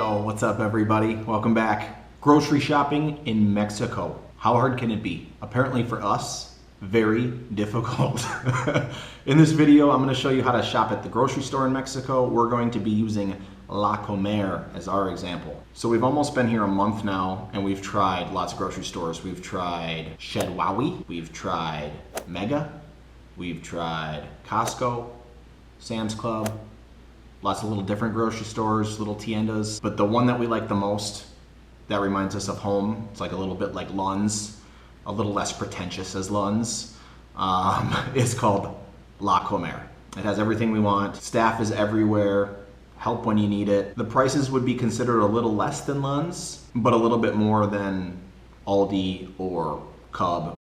Yo, what's up everybody? Welcome back. Grocery shopping in Mexico. How hard can it be? Apparently for us, very difficult. In this video, I'm going to show you how to shop at the grocery store in Mexico. We're going to be using La Comer as our example. So we've almost been here a month now, and we've tried lots of grocery stores. We've tried Chedraui, we've tried Mega, we've tried Costco, Sam's Club, lots of little different grocery stores, little tiendas. But the one that we like the most, that reminds us of home, it's like a little bit like Lund's, a little less pretentious as Lund's, is called La Comer. It has everything we want. Staff is everywhere. Help when you need it. The prices would be considered a little less than Lund's, but a little bit more than Aldi or Cub.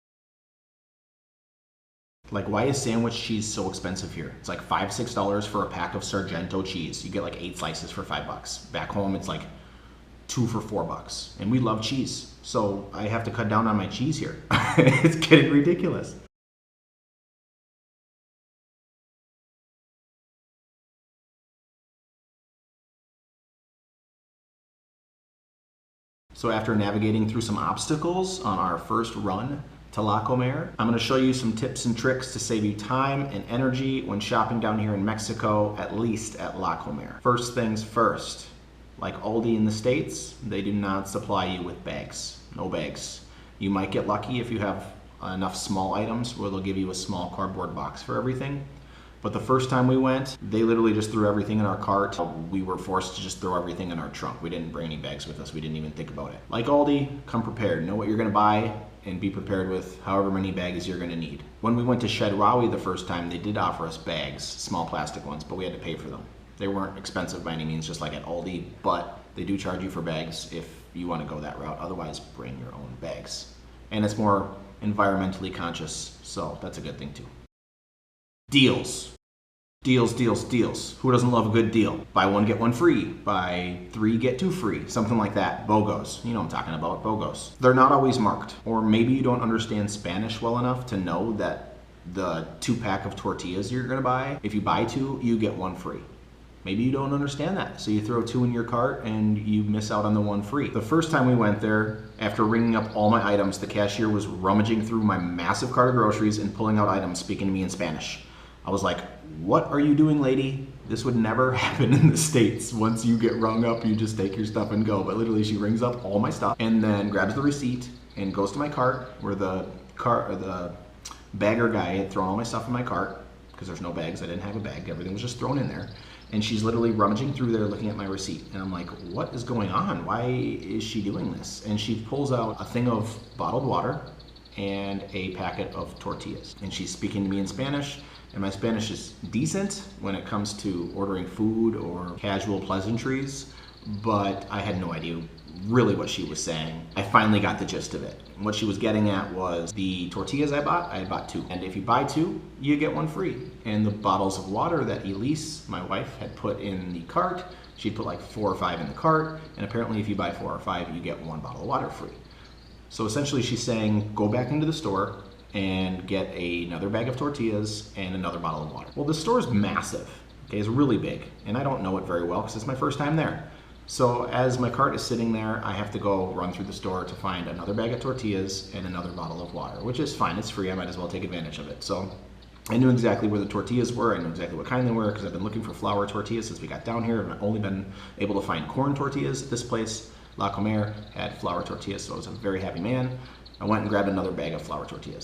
Like, why is sandwich cheese so expensive here? It's like $5, $6 for a pack of Sargento cheese. You get like 8 slices for $5. Back home, it's like 2 for $4. And we love cheese. So I have to cut down on my cheese here. It's getting ridiculous. So after navigating through some obstacles on our first run to La Comer, I'm going to show you some tips and tricks to save you time and energy when shopping down here in Mexico, at least at La Comer. First things first, like Aldi in the States, they do not supply you with bags. No bags. You might get lucky if you have enough small items where they'll give you a small cardboard box for everything. But the first time we went, they literally just threw everything in our cart. We were forced to just throw everything in our trunk. We didn't bring any bags with us. We didn't even think about it. Like Aldi, come prepared. Know what you're gonna buy and be prepared with however many bags you're gonna need. When we went to Chedraui the first time, they did offer us bags, small plastic ones, but we had to pay for them. They weren't expensive by any means, just like at Aldi, but they do charge you for bags if you wanna go that route. Otherwise, bring your own bags. And it's more environmentally conscious, so that's a good thing too. Deals. Deals, deals, deals. Who doesn't love a good deal? Buy one, get one free. Buy 3, get 2 free. Something like that. BOGOs. You know what I'm talking about, BOGOs. They're not always marked. Or maybe you don't understand Spanish well enough to know that the 2-pack of tortillas you're gonna buy, if you buy 2, you get 1 free. Maybe you don't understand that, so you throw 2 in your cart and you miss out on the 1 free. The first time we went there, after ringing up all my items, the cashier was rummaging through my massive cart of groceries and pulling out items, speaking to me in Spanish. I was like, what are you doing, lady? This would never happen in the States. Once you get rung up, you just take your stuff and go. But literally, she rings up all my stuff and then grabs the receipt and goes to my cart where the bagger guy had thrown all my stuff in my cart because there's no bags. I didn't have a bag. Everything was just thrown in there. And she's literally rummaging through there looking at my receipt. And I'm like, what is going on? Why is she doing this? And she pulls out a thing of bottled water and a packet of tortillas. And she's speaking to me in Spanish. And my Spanish is decent when it comes to ordering food or casual pleasantries, but I had no idea really what she was saying. I finally got the gist of it. What she was getting at was the tortillas I bought 2. And if you buy 2, you get 1 free. And the bottles of water that Elise, my wife, had put in the cart, she'd put like 4 or 5 in the cart, and apparently if you buy 4 or 5, you get 1 bottle of water free. So essentially she's saying, go back into the store and get another bag of tortillas and another bottle of water. Well, the store is massive, okay, it's really big, and I don't know it very well because it's my first time there. So as my cart is sitting there, I have to go run through the store to find another bag of tortillas and another bottle of water, which is fine, it's free, I might as well take advantage of it. So I knew exactly where the tortillas were, I knew exactly what kind they were because I've been looking for flour tortillas since we got down here. I've only been able to find corn tortillas at this place. La Comer had flour tortillas, so I was a very happy man. I went and grabbed another bag of flour tortillas.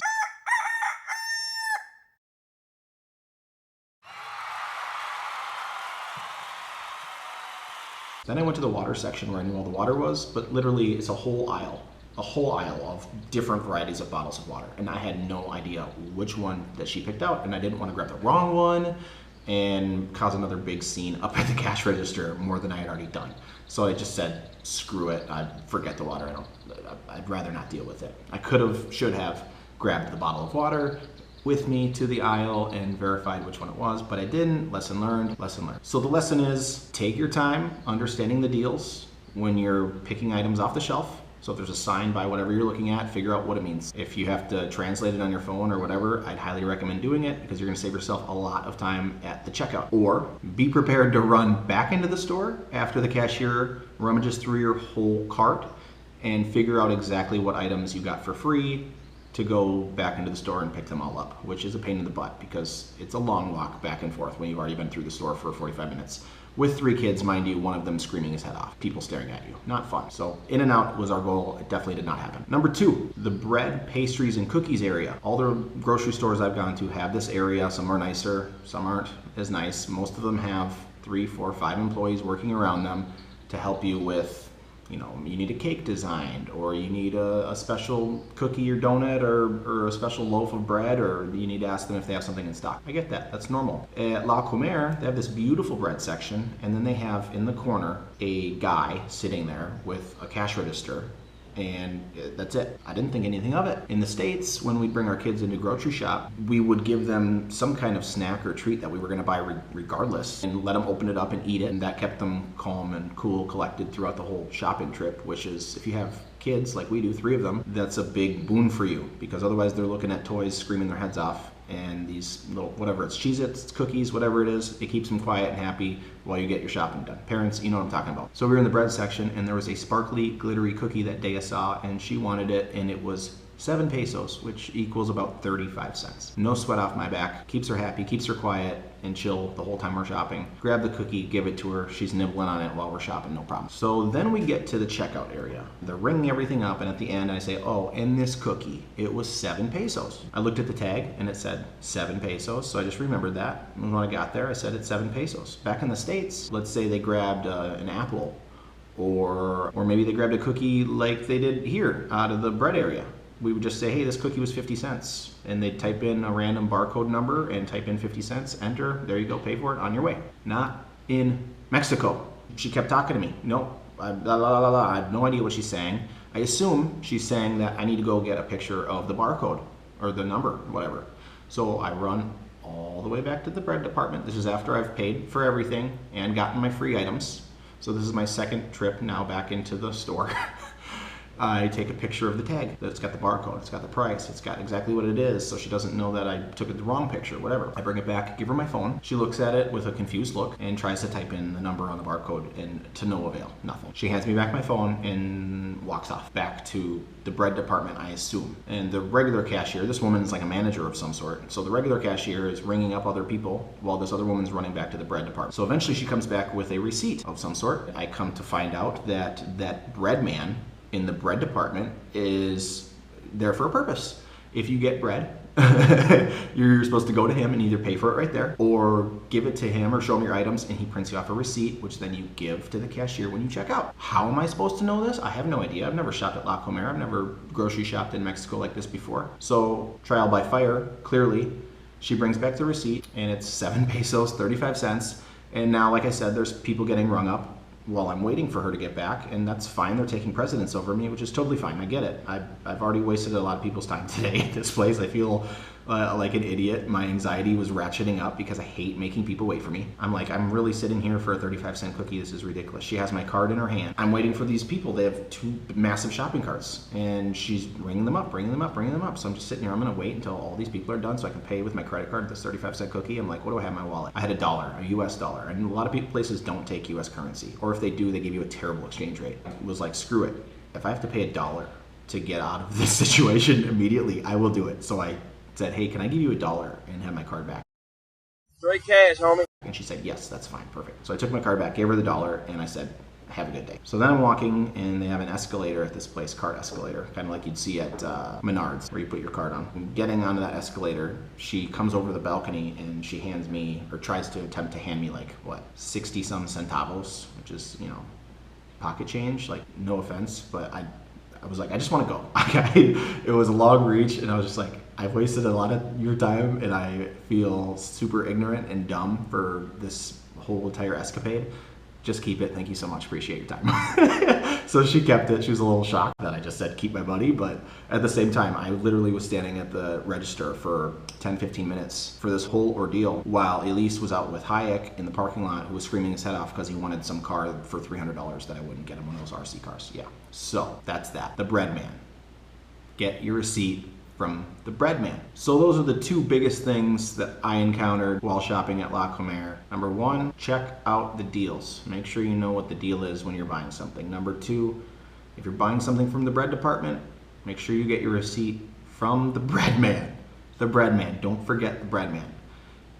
Then I went to the water section where I knew all the water was, but literally it's a whole aisle of different varieties of bottles of water. And I had no idea which one that she picked out, and I didn't want to grab the wrong one and cause another big scene up at the cash register more than I had already done. So I just said, screw it, forget the water, I'd rather not deal with it. I should have grabbed the bottle of water with me to the aisle and verified which one it was, but I didn't. Lesson learned, lesson learned. So the lesson is, take your time understanding the deals when you're picking items off the shelf. So if there's a sign by whatever you're looking at, figure out what it means. If you have to translate it on your phone or whatever, I'd highly recommend doing it because you're gonna save yourself a lot of time at the checkout. Or be prepared to run back into the store after the cashier rummages through your whole cart and figure out exactly what items you got for free to go back into the store and pick them all up, which is a pain in the butt because it's a long walk back and forth when you've already been through the store for 45 minutes. With 3 kids, mind you, one of them screaming his head off, people staring at you. Not fun. So in and out was our goal. It definitely did not happen. Number 2, the bread, pastries, and cookies area. All the grocery stores I've gone to have this area. Some are nicer, some aren't as nice. Most of them have 3, 4, 5 employees working around them to help you with, you know, you need a cake designed, or you need a special cookie or donut, or a special loaf of bread, or you need to ask them if they have something in stock. I get that, that's normal. At La Comer, they have this beautiful bread section, and then they have in the corner a guy sitting there with a cash register, and that's it. I didn't think anything of it. In the States, when we'd bring our kids into grocery shop, we would give them some kind of snack or treat that we were gonna buy regardless, and let them open it up and eat it, and that kept them calm and cool, collected throughout the whole shopping trip, which is, if you have kids like we do, 3 of them, that's a big boon for you, because otherwise they're looking at toys, screaming their heads off, and these little, whatever, it's Cheez-Its, it's cookies, whatever it is, it keeps them quiet and happy while you get your shopping done. Parents, you know what I'm talking about. So we were in the bread section, and there was a sparkly, glittery cookie that Dea saw, and she wanted it, and it was 7 pesos, which equals about 35 cents. No sweat off my back, keeps her happy, keeps her quiet and chill the whole time we're shopping. Grab the cookie, give it to her, she's nibbling on it while we're shopping, no problem. So then we get to the checkout area. They're ringing everything up, and at the end I say, oh, and this cookie, it was 7 pesos. I looked at the tag and it said 7 pesos, so I just remembered that. And when I got there, I said it's 7 pesos. Back in the States, let's say they grabbed an apple, or maybe they grabbed a cookie like they did here out of the bread area. We would just say, hey, this cookie was 50 cents. And they'd type in a random barcode number and type in 50 cents, enter, there you go, pay for it, on your way. Not in Mexico. She kept talking to me. No, I have no idea what she's saying. I assume she's saying that I need to go get a picture of the barcode or the number, whatever. So I run all the way back to the bread department. This is after I've paid for everything and gotten my free items. So this is my second trip now back into the store. I take a picture of the tag that's got the barcode, it's got the price, it's got exactly what it is, so she doesn't know that I took the wrong picture, whatever. I bring it back, give her my phone. She looks at it with a confused look and tries to type in the number on the barcode, and to no avail, nothing. She hands me back my phone and walks off back to the bread department, I assume. And the regular cashier, this woman's like a manager of some sort, so the regular cashier is ringing up other people while this other woman's running back to the bread department. So eventually she comes back with a receipt of some sort. I come to find out that that bread man in the bread department is there for a purpose. If you get bread, you're supposed to go to him and either pay for it right there or give it to him or show him your items, and he prints you off a receipt, which then you give to the cashier when you check out. How am I supposed to know this? I have no idea. I've never shopped at La Comer. I've never grocery shopped in Mexico like this before. So trial by fire, clearly. She brings back the receipt and it's 7 pesos, 35 cents. And now, like I said, there's people getting rung up while I'm waiting for her to get back, and that's fine. They're taking precedence over me, which is totally fine. I get it. I've already wasted a lot of people's time today at this place. I feel like an idiot. My anxiety was ratcheting up because I hate making people wait for me. I'm like, I'm really sitting here for a 35-cent cookie. This is ridiculous. She has my card in her hand. I'm waiting for these people. They have 2 massive shopping carts, and she's ringing them up, ringing them up, ringing them up. So I'm just sitting here. I'm going to wait until all these people are done so I can pay with my credit card this 35-cent cookie. I'm like, what do I have in my wallet? I had $1, a US dollar. And a lot of places don't take US currency, or if they do, they give you a terrible exchange rate. It was like, screw it. If I have to pay $1 to get out of this situation immediately, I will do it. So I said, hey, can I give you $1 and have my card back? Straight cash, homie. And she said, yes, that's fine, perfect. So I took my card back, gave her the $1, and I said, have a good day. So then I'm walking, and they have an escalator at this place, card escalator, kind of like you'd see at Menards, where you put your card on. And getting onto that escalator, she comes over the balcony, and she hands me, or tries to attempt to hand me, like, what, 60-some centavos, which is, you know, pocket change. Like, no offense, but I was like, I just want to go. It was a long reach, and I was just like, I've wasted a lot of your time, and I feel super ignorant and dumb for this whole entire escapade. just keep it. Thank you so much. Appreciate your time. So she kept it. She was a little shocked that I just said, keep my buddy. But at the same time, I literally was standing at the register for 10, 15 minutes for this whole ordeal while Elise was out with Hayek in the parking lot, who was screaming his head off because he wanted some car for $300 that I wouldn't get him, one of those RC cars. Yeah. So that's that. The bread man. Get your receipt from the bread man. So those are the two biggest things that I encountered while shopping at La Comer. Number one, check out the deals. Make sure you know what the deal is when you're buying something. Number two, if you're buying something from the bread department, make sure you get your receipt from the bread man. The bread man. Don't forget the bread man.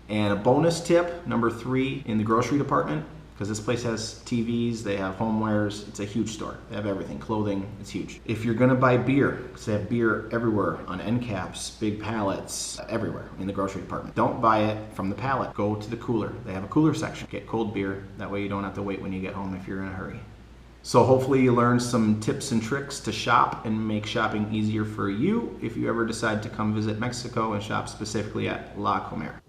And a bonus tip, number three, in the grocery department, because this place has TVs, they have homewares, it's a huge store. They have everything, clothing, it's huge. If you're gonna buy beer, because they have beer everywhere, on end caps, big pallets, everywhere in the grocery department. Don't buy it from the pallet, go to the cooler. They have a cooler section. Get cold beer, that way you don't have to wait when you get home if you're in a hurry. So hopefully you learned some tips and tricks to shop and make shopping easier for you if you ever decide to come visit Mexico and shop specifically at La Comer.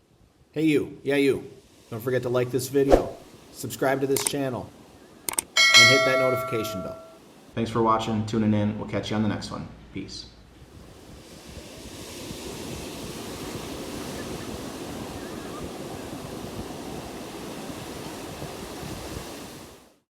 Hey you, yeah you, don't forget to like this video, subscribe to this channel, and hit that notification bell. Thanks for watching, tuning in. We'll catch you on the next one. Peace.